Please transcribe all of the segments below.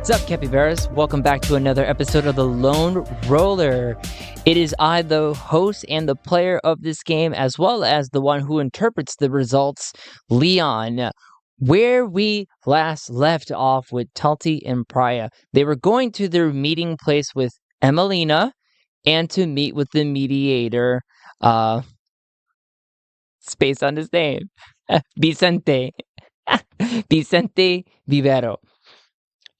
What's up, capybaras? Welcome back to another episode of The Lone Roller. It is I, the host and the player of this game, as well as the one who interprets the results, Leon. Where we last left off with Talti and Prayuh, they were going to their meeting place with Emelina and to meet with the mediator, space on his name, Vicente. Vicente Vivero.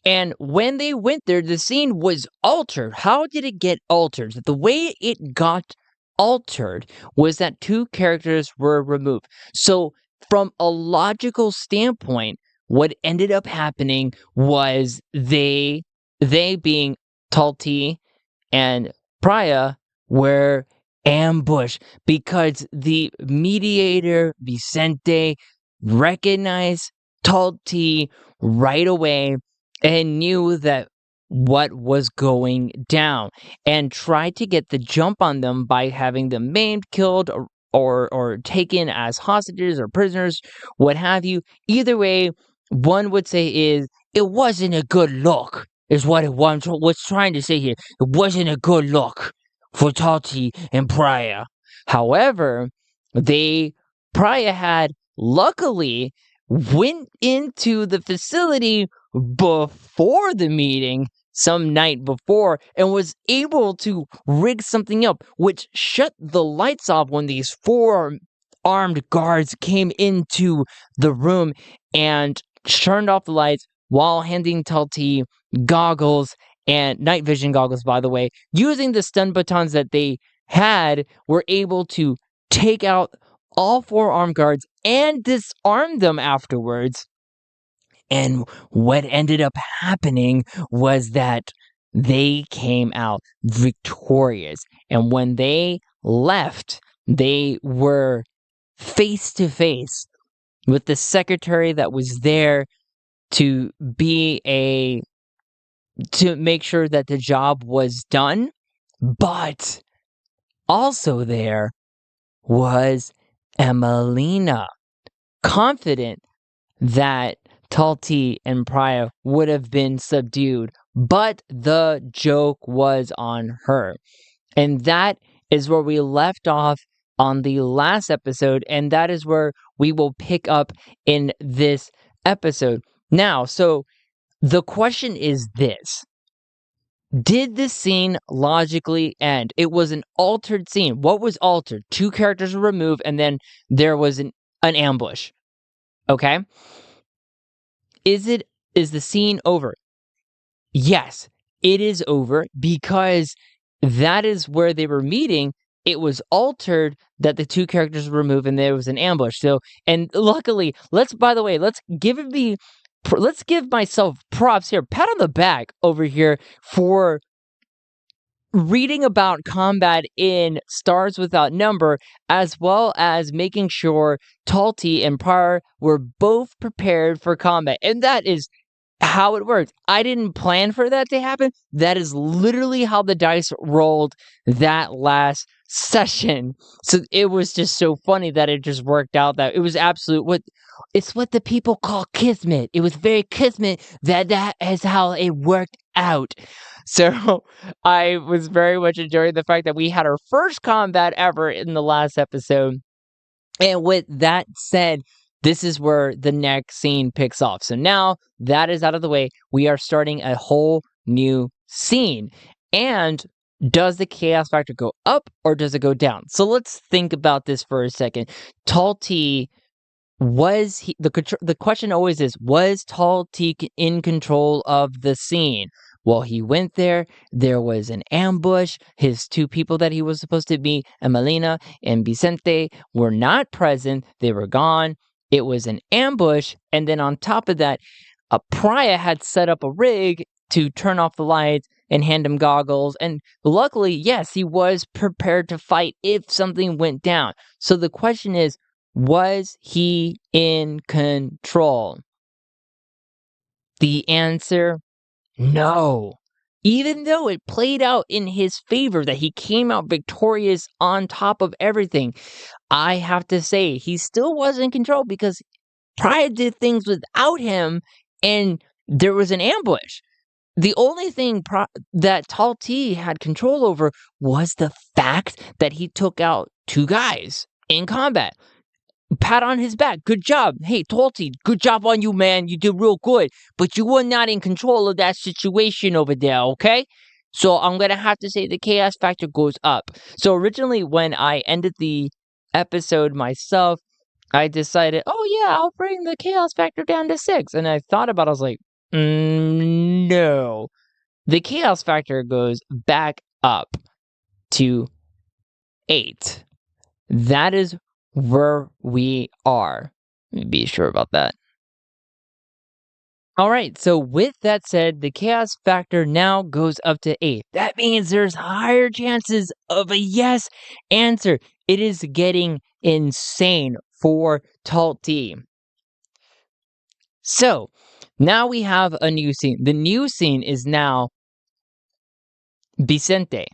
And when they went there, the scene was altered. How did it get altered? The way it got altered was that two characters were removed. So from a logical standpoint, what ended up happening was they being Talti and Prayuh were ambushed because the mediator, Vicente, recognized Talti right away and knew that what was going down and tried to get the jump on them by having them maimed, killed, or taken as hostages or prisoners, what have you. Either way, one would say is it wasn't a good look, is what it was trying to say here. It wasn't a good look for Talti and Prayuh. However, Prayuh had luckily went into the facility before the meeting some night before and was able to rig something up which shut the lights off when these four armed guards came into the room and turned off the lights while handing Talti goggles and night vision goggles, by the way. Using the stun batons that they had, were able to take out all four armed guards and disarm them afterwards. And what ended up happening was that they came out victorious. And when they left, they were face to face with the secretary that was there to make sure that the job was done. But also there was Emelina, confident that Talti and Prayuh would have been subdued, but the joke was on her. And that is where we left off on the last episode, and that is where we will pick up in this episode. Now, so the question is this. Did the scene logically end? It was an altered scene. What was altered? Two characters were removed, and then there was an ambush. Okay? Is the scene over? Yes, it is over because that is where they were meeting. It was altered that the two characters were removed and there was an ambush. So, and luckily, let's give myself props here. Pat on the back over here for reading about combat in Stars Without Number, as well as making sure Talti and Prayuh were both prepared for combat. And that is how it worked. I didn't plan for that to happen. That is literally how the dice rolled that last session. So it was just so funny that it just worked out. That it was it's what the people call kismet. It was very kismet that is how it worked out. So I was very much enjoying the fact that we had our first combat ever in the last episode. And with that said, this is where the next scene picks off. So now that is out of the way, we are starting a whole new scene. And does the chaos factor go up or does it go down? So let's think about this for a second. Talti, the question always is, was Talti in control of the scene? Well, he went there was an ambush, his two people that he was supposed to be, Emelina and Vicente, were not present, they were gone, it was an ambush, and then on top of that, Prayuh had set up a rig to turn off the lights and hand him goggles, and luckily, yes, he was prepared to fight if something went down. So the question is, was he in control? The answer, no. Even though it played out in his favor, that he came out victorious on top of everything, I have to say, he still was in control because Prayuh did things without him and there was an ambush. the only thing that Talti had control over was the fact that he took out 2 guys in combat. Pat on his back. Good job. Hey, Talti, good job on you, man. You did real good. But you were not in control of that situation over there, okay? So I'm going to have to say the chaos factor goes up. So originally, when I ended the episode myself, I decided, oh yeah, I'll bring the chaos factor down to 6. And I thought about it, I was like, no. The chaos factor goes back up to 8. That is where we are. Let me be sure about that. All right, so with that said, the chaos factor now goes up to 8. That means there's higher chances of a yes answer. It is getting insane for Talti. So, now we have a new scene. The new scene is now Vicente.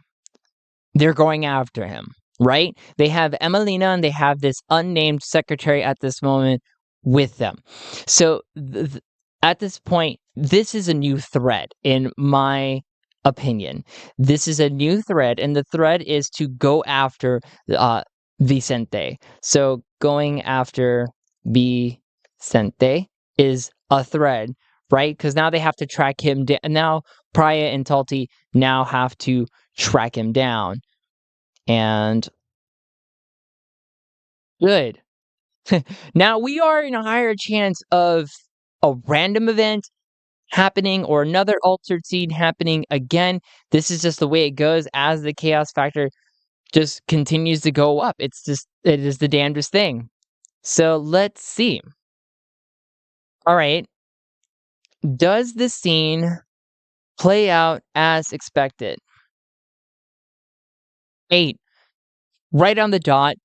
They're going after him, right? They have Emelina and they have this unnamed secretary at this moment with them. So at this point, this is a new thread in my opinion. This is a new thread, and the thread is to go after Vicente. So going after Vicente is a thread, right? Because now they have to track him down. Now Prayuh and Talti now have to track him down. And good. Now we are in a higher chance of a random event happening or another altered scene happening again. This is just the way it goes as the chaos factor just continues to go up. It is the damnedest thing. So let's see. All right. Does the scene play out as expected? 8. Right on the dot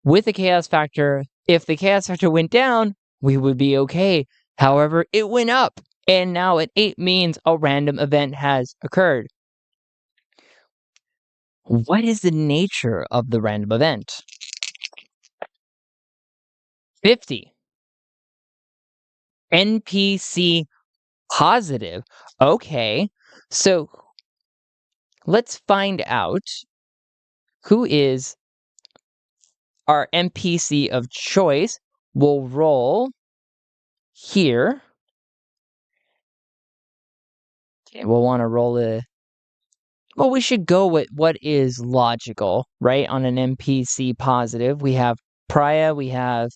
with the chaos factor. If the chaos factor went down, we would be okay. However, it went up. And now at 8 means a random event has occurred. What is the nature of the random event? 50. NPC positive. Okay. So let's find out who is our NPC of choice. We'll roll here. Okay, we'll want to roll a... Well, we should go with what is logical, right? On an NPC positive, we have Prayuh, we have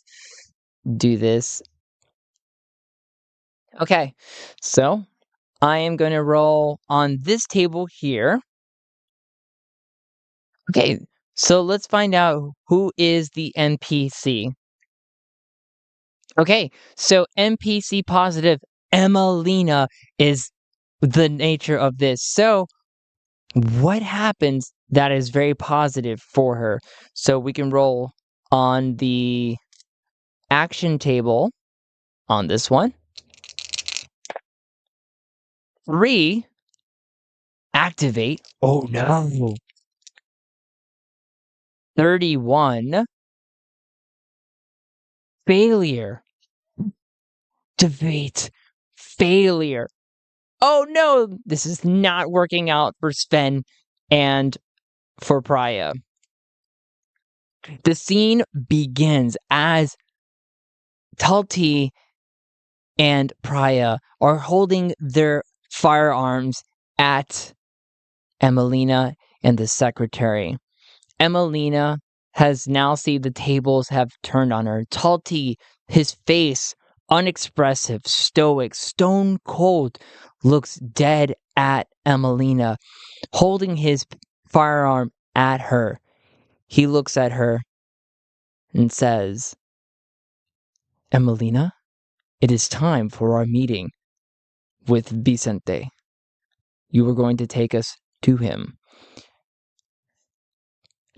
do this. Okay, so I am going to roll on this table here. Okay, so let's find out who is the NPC. Okay, so NPC positive, Emelina is the nature of this. So what happens that is very positive for her? So we can roll on the action table on this one. 3, activate. Oh no. 31, failure. Activate. Failure. Oh no, this is not working out for Sven and for Prayuh. The scene begins as Talti and Prayuh are holding their firearms at Emelina and the secretary. Emelina has now seen the tables have turned on her. Talti, his face unexpressive, stoic, stone cold, looks dead at Emelina, holding his firearm at her. He looks at her and says, Emelina, it is time for our meeting with Vicente. You are going to take us to him.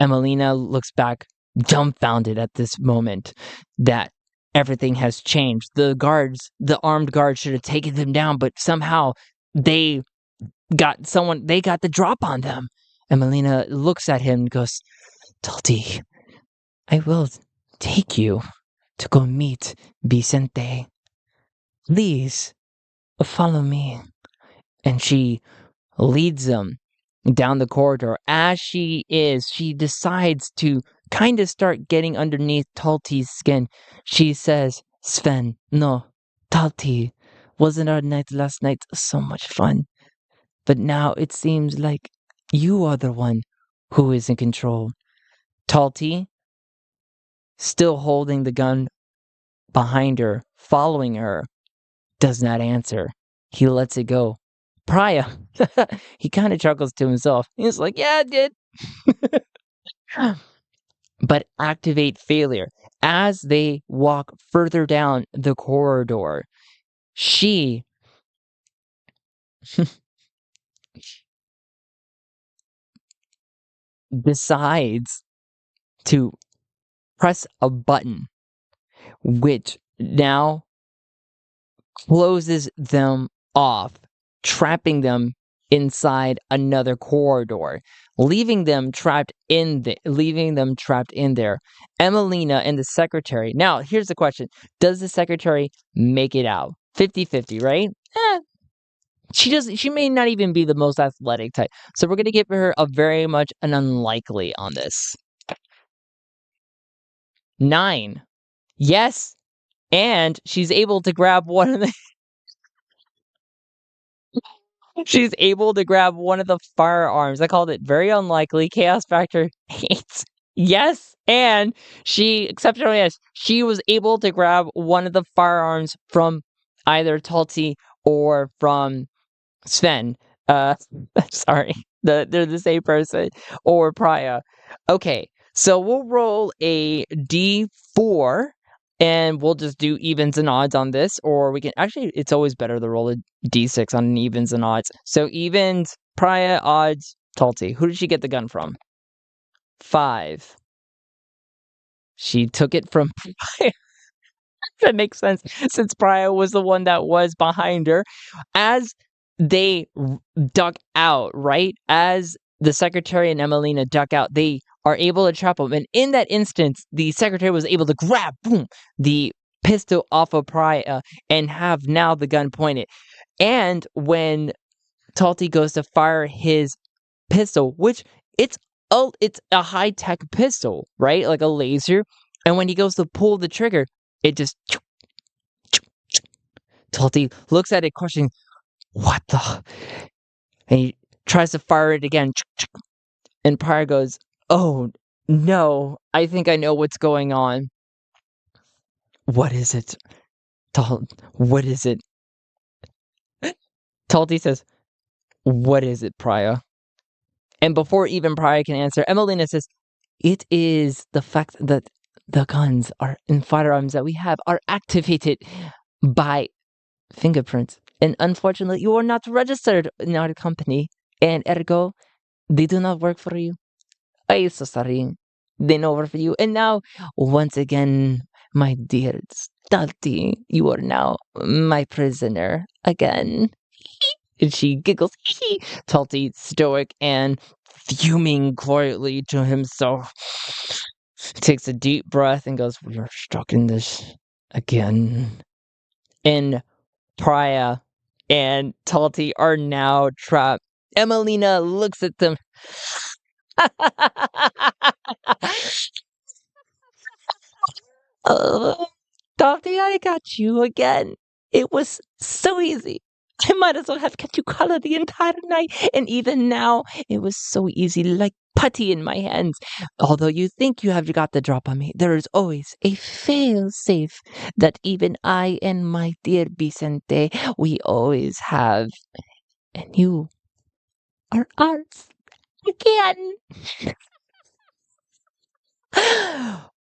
Emelina looks back, dumbfounded at this moment that everything has changed. The armed guards should have taken them down, but somehow they got the drop on them. Emelina looks at him and goes, Talti, I will take you to go meet Vicente. Please, follow me. and she leads them down the corridor. As she decides to kind of start getting underneath Talti's skin. She says, Sven, no, Talti, wasn't our night last night so much fun? But now it seems like you are the one who is in control. Talti, still holding the gun behind her, following her, does not answer. He lets it go. Prayuh, he kind of chuckles to himself. He's like, yeah, it did. But activate failure. As they walk further down the corridor, she decides to press a button, which now closes them off, trapping them inside another corridor, leaving them trapped in there. Emelina and the secretary. Now, here's the question. Does the secretary make it out? 50-50, right? She may not even be the most athletic type. So we're going to give her a very much an unlikely on this. 9. Yes, and she's able to grab one of the she's able to grab one of the firearms. I called it very unlikely. Chaos factor 8. Yes, and exceptionally yes, she was able to grab one of the firearms from either Talti or from Sven. Sorry, they're the same person, or Prayuh. Okay, so we'll roll a D4 and we'll just do evens and odds on this, or we can actually, it's always better to roll a D6 on an evens and odds. So evens, Prayuh, odds, Talti. Who did she get the gun from? 5. She took it from that makes sense since Prayuh was the one that was behind her. As they duck out, right? As the secretary and Emelina duck out, they are able to trap them. And in that instance, the secretary was able to grab, boom, the pistol off of Prayuh and have now the gun pointed. And when Talti goes to fire his pistol, which it's a high-tech pistol, right? Like a laser. And when he goes to pull the trigger, it just... Talti looks at it questioning, what the... And he tries to fire it again. And Prayuh goes, oh, no, I think I know what's going on. What is it? What is it? Talti says, what is it, Prayuh? And before even Prayuh can answer, Emelina says, it is the fact that the guns and firearms that we have are activated by fingerprints. And unfortunately, you are not registered in our company. And ergo, they do not work for you. I'm so sorry. They don't work for you. And now, once again, my dear Talti, you are now my prisoner again. And she giggles. Talti, stoic and fuming quietly to himself, takes a deep breath and goes, we are stuck in this again. And Prayuh and Talti are now trapped. Emelina looks at them. Talti, I got you again. It was so easy. I might as well have kept you color the entire night, and even now, it was so easy, like putty in my hands. Although you think you have got the drop on me, there is always a fail-safe that even I and my dear Vicente, we always have. And you are ours again.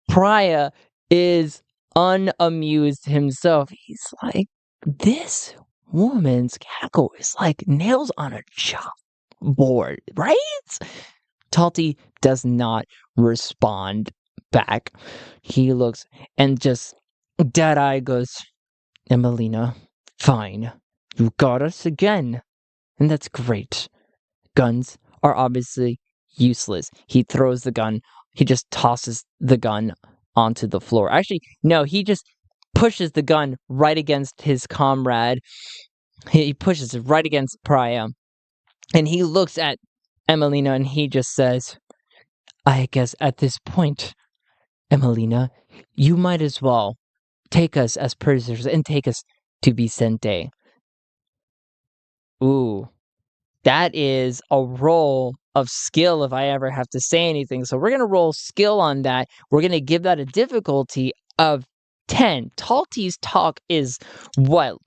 Prayuh is unamused himself. He's like, this woman's cackle is like nails on a chalkboard, right? Talti does not respond back. He looks and just dead-eye goes, Emelina, fine. You got us again. And that's great. Guns are obviously useless. He throws the gun. He just tosses the gun onto the floor. Actually, no, he just pushes the gun right against his comrade. He pushes it right against Prayuh. And he looks at Emelina and he just says, I guess at this point, Emelina, you might as well take us as prisoners and take us to Vicente. Ooh, that is a roll of skill if I ever have to say anything. So we're going to roll skill on that. We're going to give that a difficulty of 10. Talti's talk is what?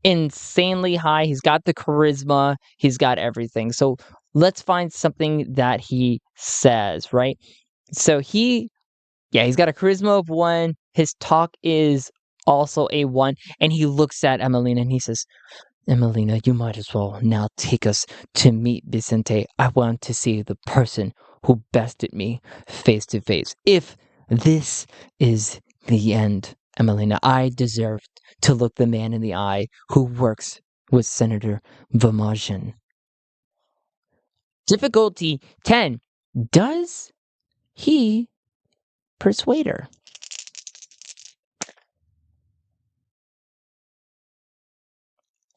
Insanely high. He's got the charisma. He's got everything. So let's find something that he says, right? So he's got a charisma of 1. His talk is also a 1. And he looks at Emelina and he says, Emelina, you might as well now take us to meet Vicente. I want to see the person who bested me face to face. If this is the end, Emelina, I deserve to look the man in the eye who works with Senator Vamajan. Difficulty 10. Does he persuade her?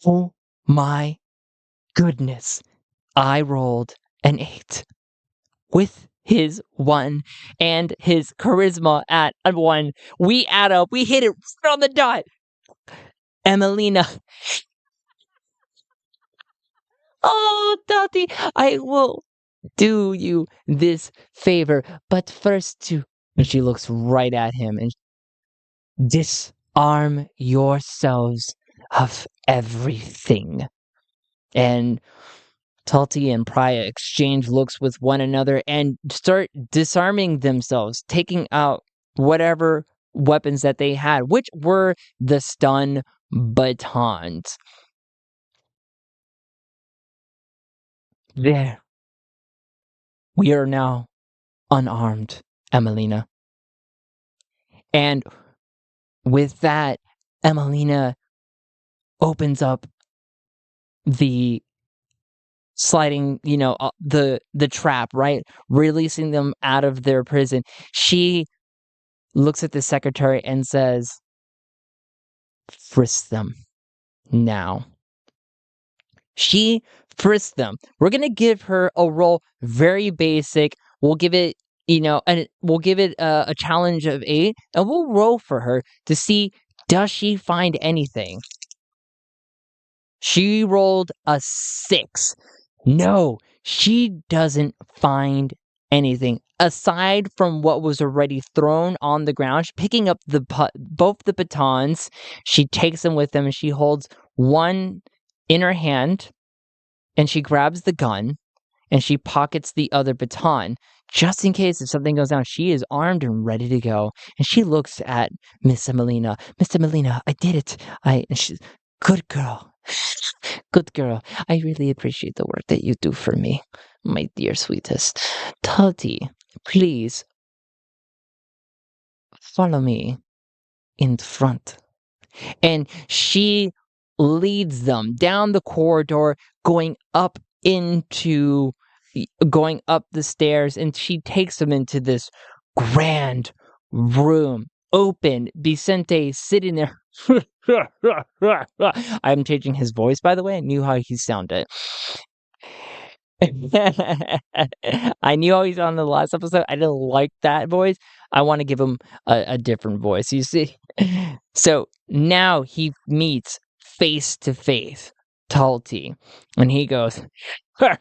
Oh my goodness. I rolled an 8. With his 1 and his charisma at a 1, we add up. We hit it right on the dot. Emelina. Oh, Talti, I will do you this favor, but first to. And she looks right at him and disarm yourselves of everything. And Talti and Prayuh exchange looks with one another and start disarming themselves, taking out whatever weapons that they had, which were the stun batons. There. We are now unarmed, Emelina. And with that, Emelina opens up the sliding, the trap, right? Releasing them out of their prison. She looks at the secretary and says, frisk them now. She frisked them. We're going to give her a roll very basic. We'll give it, and we'll give it a challenge of 8, and we'll roll for her to see, does she find anything? She rolled a 6. No, she doesn't find anything aside from what was already thrown on the ground. She's picking up both the batons. She takes them with them and she holds one in her hand and she grabs the gun and she pockets the other baton just in case if something goes down. She is armed and ready to go. And she looks at Miss Emelina. Miss Emelina, I did it. And she's good girl. Good girl. I really appreciate the work that you do for me, my dear sweetest. Talti, please follow me in front. And she leads them down the corridor, going up the stairs, and she takes them into this grand room. Open. Vicente sitting there. I'm changing his voice, by the way. I knew how he sounded. I knew how he sounded in the last episode. I didn't like that voice. I want to give him a different voice, you see. So now he meets face to face Talti, and he goes, oh,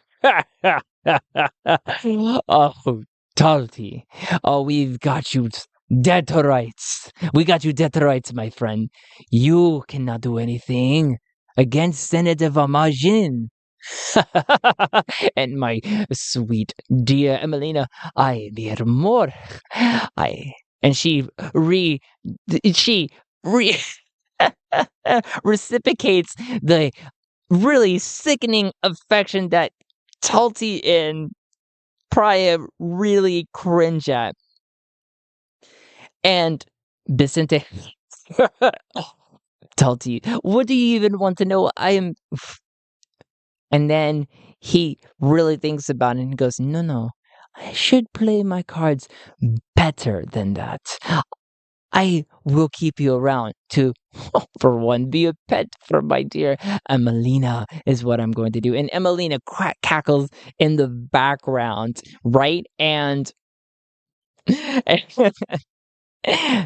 Talti. Oh, we've got you dead to rights. We got you dead to rights, my friend. You cannot do anything against Senator Vamajin. And my sweet dear Emelina, I bear more. And she reciprocates the really sickening affection that Talti and Prayuh really cringe at. And Vicente, Talti, what do you even want to know? And then he really thinks about it and goes, no, I should play my cards better than that. I will keep you around to, for one, be a pet for my dear Emelina is what I'm going to do. And Emelina cackles in the background, right? And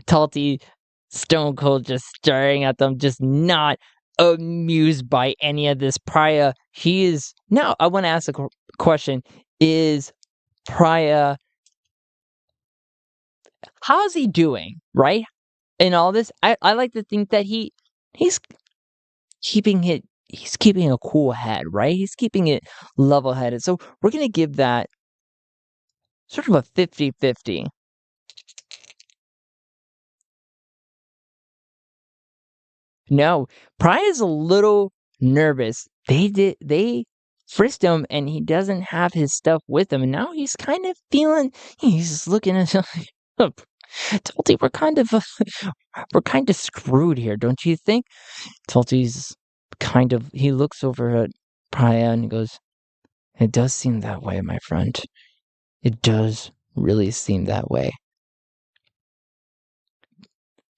Talti, stone cold, just staring at them, just not amused by any of this. Prayuh, he is now. I want to ask a question: is Prayuh, how's he doing? Right in all this, I like to think that he's keeping it. He's keeping a cool head, right? He's keeping it level headed. So we're gonna give that sort of a 50-50. No, Prayuh is a little nervous. They frisked him and he doesn't have his stuff with him. And now he's kind of feeling, he's just looking at Talti, we're kind of screwed here, don't you think? Talti's he looks over at Prayuh and he goes, "It does seem that way, my friend. It does really seem that way."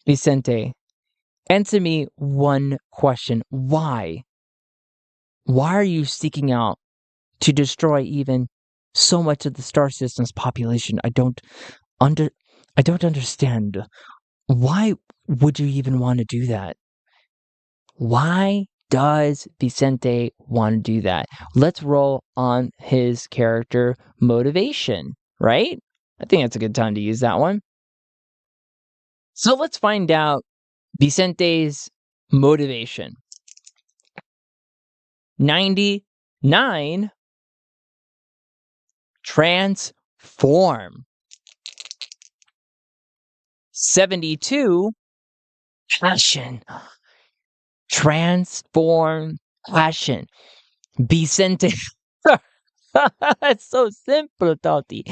Vicente, answer me one question. Why? Why are you seeking out to destroy even so much of the star system's population? I don't understand. Why would you even want to do that? Why does Vicente want to do that? Let's roll on his character motivation, right? I think that's a good time to use that one. So let's find out Vicente's motivation. 99, transform. 72, passion. Transform, passion. Vicente. It's so simple, Talti.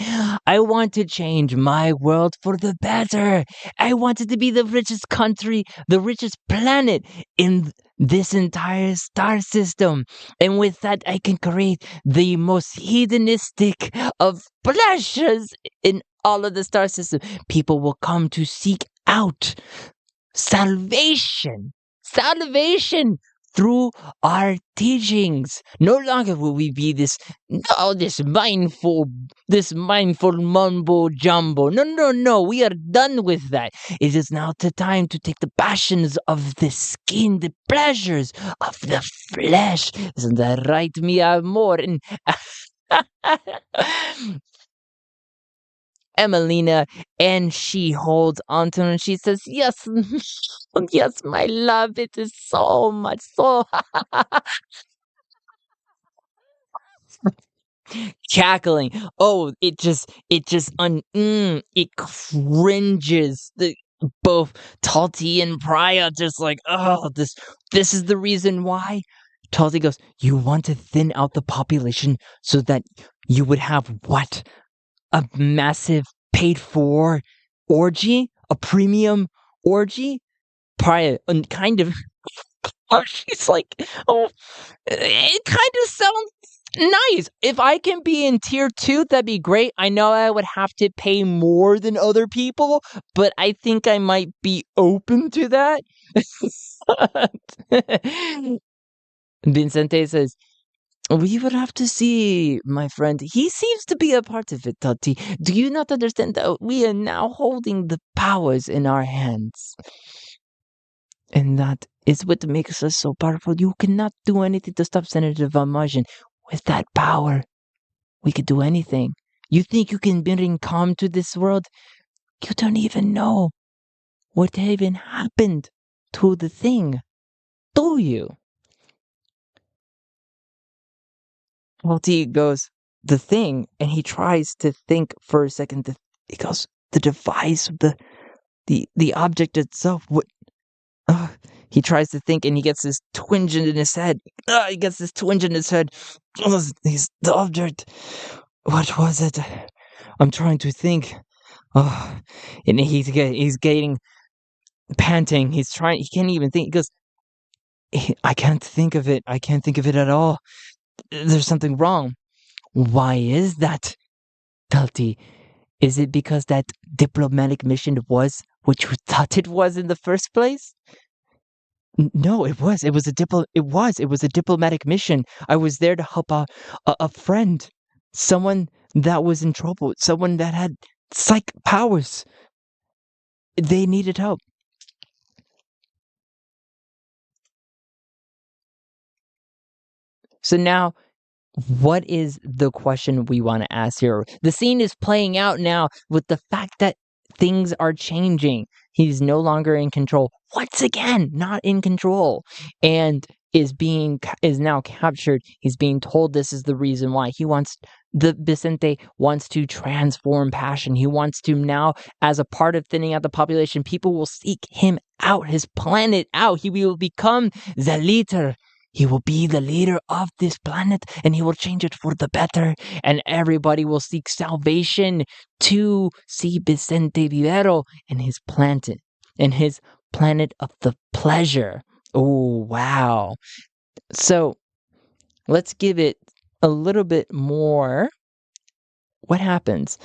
I want to change my world for the better. I want it to be the richest country, the richest planet in this entire star system. And with that, I can create the most hedonistic of pleasures in all of the star system. People will come to seek out salvation. Salvation through our teachings. No longer will we be this mindful mumbo jumbo. No. We are done with that. It is now the time to take the passions of the skin, the pleasures of the flesh. Isn't that right, mi amor? And Emelina, and she holds onto him and she says, "Yes, yes, my love, it is so much so." Cackling. Oh, it cringes. Both Talti and Prayuh just like, oh, this is the reason why. Talti goes, "You want to thin out the population so that you would have what? A massive paid for orgy? A premium orgy?" Prayuh, and kind of, she's like, "Oh, it kind of sounds nice. If I can be in tier 2, that'd be great. I know I would have to pay more than other people, but I think I might be open to that." Vicente says, "We would have to see, my friend. He seems to be a part of it, Talti. Do you not understand that we are now holding the powers in our hands? And that is what makes us so powerful. You cannot do anything to stop Senator Van Margin. With that power, we could do anything. You think you can bring calm to this world? You don't even know what even happened to the thing, do you?" Talti goes, "The thing," and he tries to think for a second. He goes, "The device, the object itself. What?" He tries to think, and he gets this twinge in his head. He gets this twinge in his head. The object. What was it? I'm trying to think. And he's getting panting. He can't even think. He goes, "I can't think of it. I can't think of it at all. There's something wrong." "Why is that, Talti? Is it because that diplomatic mission was what you thought it was in the first place? No, it was. It was a diplomatic mission. I was there to help a friend, someone that was in trouble, someone that had psych powers. They needed help. So now, what is the question we want to ask here? The scene is playing out now with the fact that things are changing. He's no longer in control. Once again, not in control. And is now captured. He's being told this is the reason why. Vicente wants to transform passion. He wants to now, as a part of thinning out the population, people will seek him out, his planet out. He will become the leader. He will be the leader of this planet, and he will change it for the better. And everybody will seek salvation to see Vicente Vivero and his planet of the pleasure. Oh, wow. So let's give it a little bit more. What happens?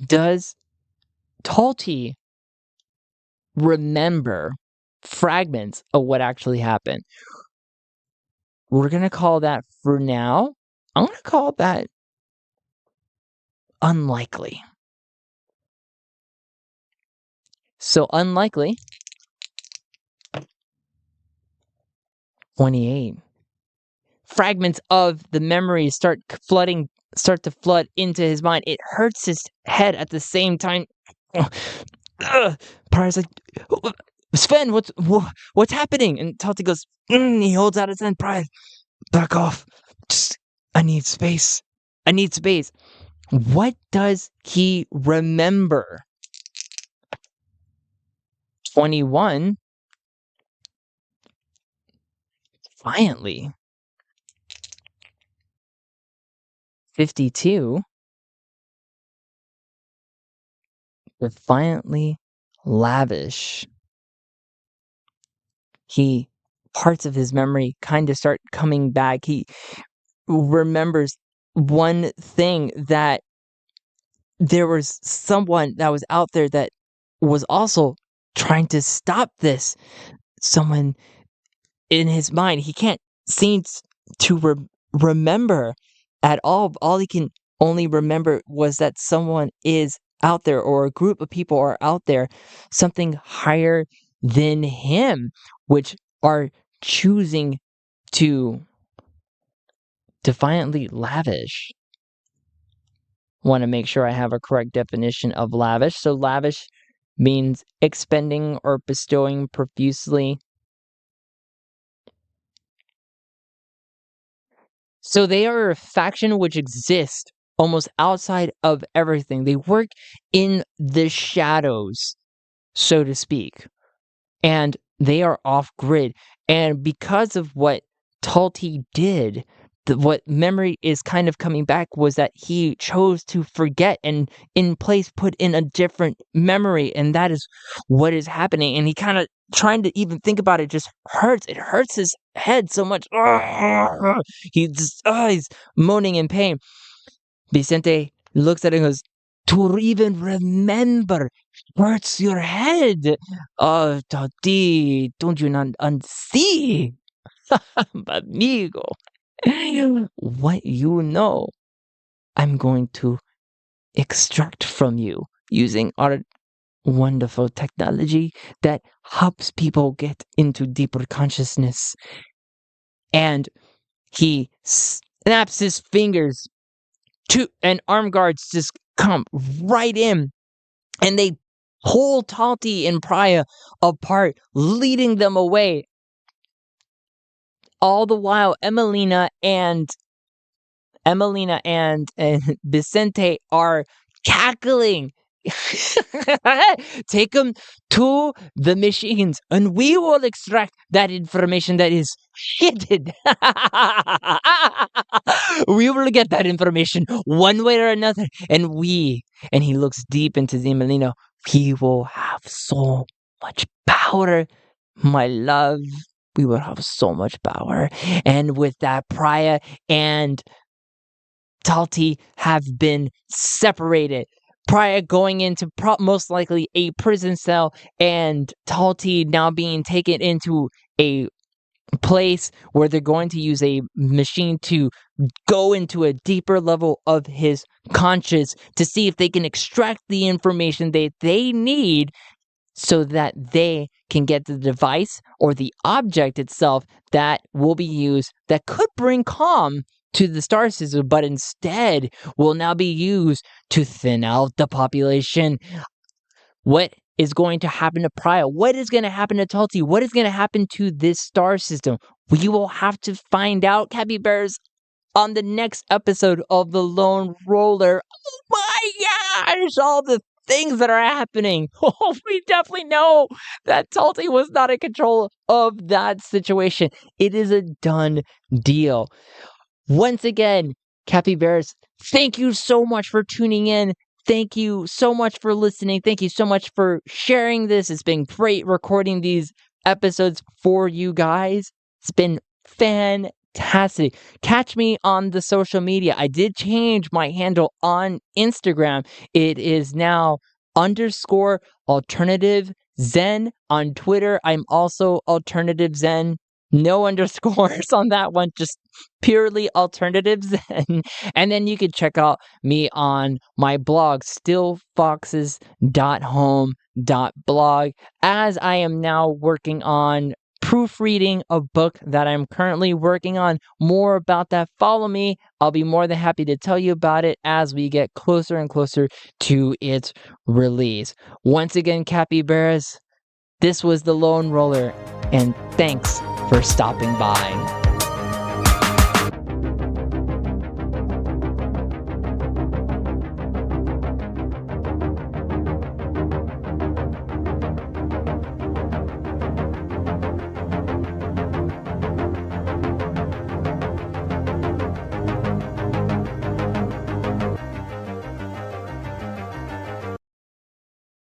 Does Talti remember fragments of what actually happened? We're going to call that, for now, I'm going to call that unlikely. So unlikely, 28. Fragments of the memories start to flood into his mind. It hurts his head at the same time. Pryor's like, Sven, what's happening? And Talti goes, he holds out his hand. Pryor, back off. I need space. What does he remember? 21. Defiantly. 52. Defiantly lavish. Parts of his memory kind of start coming back. He remembers one thing, that there was someone that was out there that was also trying to stop this. Someone in his mind, he can't seem to remember at all. All he can only remember was that someone is out there, or a group of people are out there, something higher than him, which are choosing to defiantly lavish. Want to make sure I have a correct definition of lavish. So lavish means expending or bestowing profusely. So they are a faction which exists almost outside of everything. They work in the shadows, so to speak, and they are off grid. And because of what Talti did, what memory is kind of coming back was that he chose to forget and in place put in a different memory, and that is what is happening. And he kind of trying to even think about it just hurts. It hurts his head so much. He's moaning in pain. Vicente looks at it and goes, to even remember hurts your head. Oh, Talti, don't you not see? Amigo, what you know, I'm going to extract from you using our wonderful technology that helps people get into deeper consciousness. And he snaps his fingers, and arm guards just come right in, and they pull Talti and Prayuh apart, leading them away. All the while, Emelina and Vicente are cackling. Take them to the machines, and we will extract that information that is hidden. We will get that information one way or another, and he looks deep into Emelina. We will have so much power, my love. We will have so much power. And with that, Prayuh and Talti have been separated. Prayuh going into most likely a prison cell, and Talti now being taken into a place where they're going to use a machine to go into a deeper level of his conscious to see if they can extract the information that they need so that they can get the device or the object itself that will be used that could bring calm to the star system, but instead will now be used to thin out the population. What is going to happen to Prayuh? What is going to happen to Talti? What is going to happen to this star system? We will have to find out, capybaras, on the next episode of The Lone Roller. Oh my gosh, all the things that are happening. Oh, we definitely know that Talti was not in control of that situation. It is a done deal. Once again, capybaras, thank you so much for tuning in. Thank you so much for listening. Thank you so much for sharing this. It's been great recording these episodes for you guys. It's been fantastic. Catch me on the social media. I did change my handle on Instagram. It is now _alternative Zen. On Twitter, I'm also alternative Zen. No underscores on that one, just purely alternatives. And then you can check out me on my blog, Stillfoxes.home.blog, as I am now working on proofreading a book that I'm currently working on. More about that, follow me. I'll be more than happy to tell you about it as we get closer and closer to its release. Once again, capybaras, this was The Lone Roller, and thanks for stopping by.